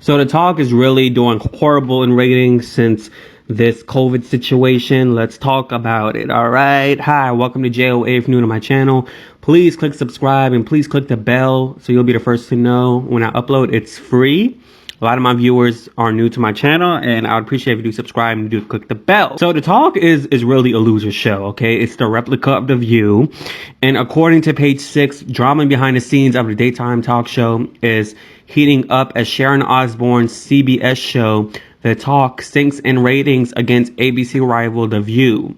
So the talk is really doing horrible in ratings since this COVID situation. Let's talk about it. All right. Hi, welcome to JOA. If you're new to my channel, please click subscribe and please click the bell so you'll be the first to know when I upload. It's free. A lot of my viewers are new to my channel, and I would appreciate if you do subscribe and do click the bell. So the talk is really a loser show, okay? It's the replica of The View. And according to Page Six, drama behind the scenes of the daytime talk show is heating up as Sharon Osbourne's CBS show, The Talk, sinks in ratings against ABC rival The View.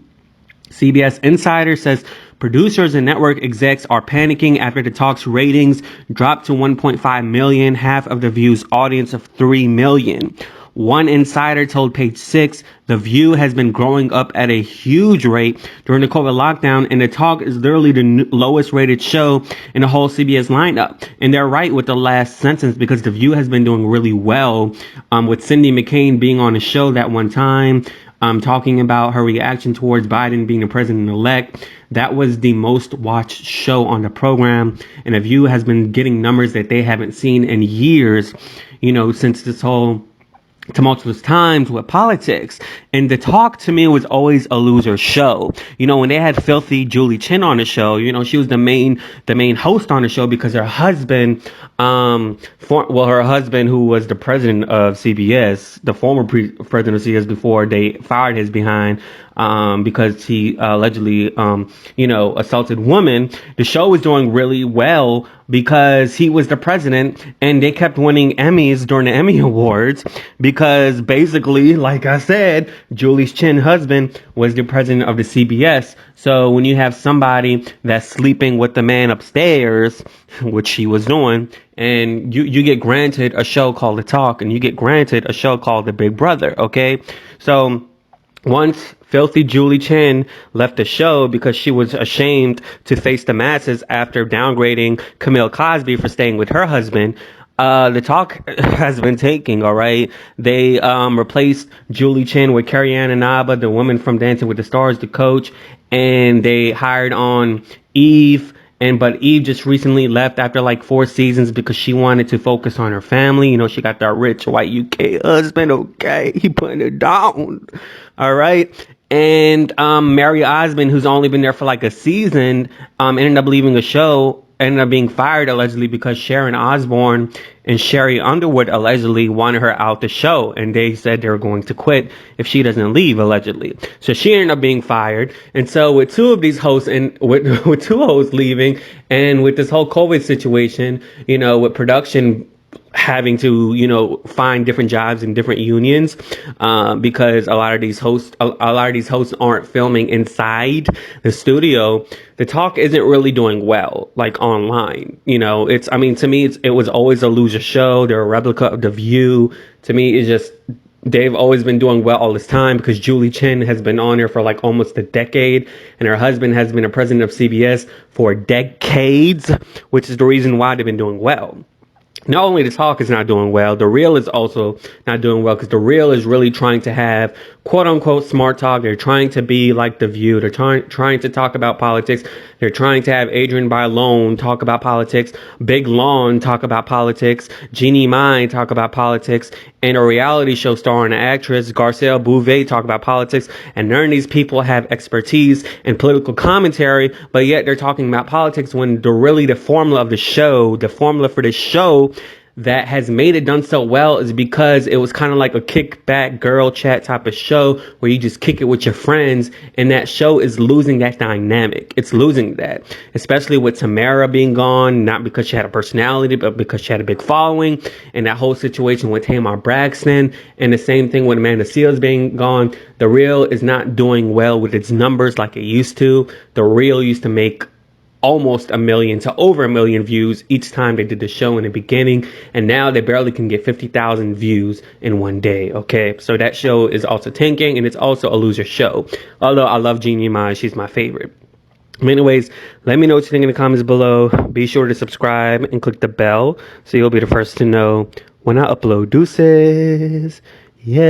CBS Insider says producers and network execs are panicking after the talk's ratings dropped to 1.5 million, half of The View's audience of 3 million. One insider told Page Six, The View has been growing up at a huge rate during the COVID lockdown, and The Talk is literally the lowest rated show in the whole CBS lineup. And they're right with the last sentence, because The View has been doing really well, with Cindy McCain being on the show that one time, talking about her reaction towards Biden being the president-elect. That was the most watched show on the program, and The View has been getting numbers that they haven't seen in years, since this whole tumultuous times with politics. And The Talk, to me, was always a loser show. When they had filthy Julie Chen on the show, she was the main host on the show because her husband, her husband, who was the president of CBS, the former president of CBS before they fired his behind, because he allegedly, assaulted women. The show was doing really well because he was the president, and they kept winning Emmys during the Emmy Awards because basically, like I said, Julie Chen's husband was the president of the CBS. So when you have somebody that's sleeping with the man upstairs, which she was doing, and you get granted a show called The Talk, and you get granted a show called The Big Brother, okay? So once filthy Julie Chen left the show because she was ashamed to face the masses after downgrading Camille Cosby for staying with her husband, The Talk has been taking, all right? They replaced Julie Chen with Carrie-Ann Inaba, the woman from Dancing with the Stars, the coach, and they hired on Eve. But Eve just recently left after like 4 seasons because she wanted to focus on her family. She got that rich white UK husband, okay? He putting it down, all right? And Mary Osmond, who's only been there for like a season, ended up leaving the show, ended up being fired allegedly because Sharon Osbourne and Sherry Underwood allegedly wanted her out the show, and they said they were going to quit if she doesn't leave, allegedly. So she ended up being fired. And so with two of these hosts and with two hosts leaving, and with this whole COVID situation, with production having to find different jobs in different unions, because a lot of these hosts aren't filming inside the studio. The Talk isn't really doing well, like online. To me, it was always a loser show. They're a replica of The View. To me, it's just, they've always been doing well all this time because Julie Chen has been on there for like almost a decade, and her husband has been a president of CBS for decades, which is the reason why they've been doing well. Not only The Talk is not doing well, The Real is also not doing well, because The Real is really trying to have quote unquote smart talk. They're trying to be like The View. They're trying to talk about politics. They're trying to have Adrienne Bailon talk about politics, Big Lawn talk about politics, Jeannie Mai talk about politics, and a reality show starring an actress, Garcelle Bouvet, talk about politics. And none of these people have expertise in political commentary, but yet they're talking about politics when the formula of the show, the formula for the show that has made it done so well is because it was kind of like a kickback girl chat type of show where you just kick it with your friends, and that show is losing that dynamic. It's losing that, especially with Tamara being gone, not because she had a personality, but because she had a big following, and that whole situation with Tamar Braxton, and the same thing with Amanda Seales being gone. The Real is not doing well with its numbers like it used to. The Real used to make almost 1 million to over 1 million views each time they did the show in the beginning, and now they barely can get 50,000 views in one day, okay? So that show is also tanking, and it's also a loser show, although I love Jeannie Mai. She's my favorite. Anyways, let me know what you think in the comments below. Be sure to subscribe and click the bell so you'll be the first to know when I upload. Deuces. Yay.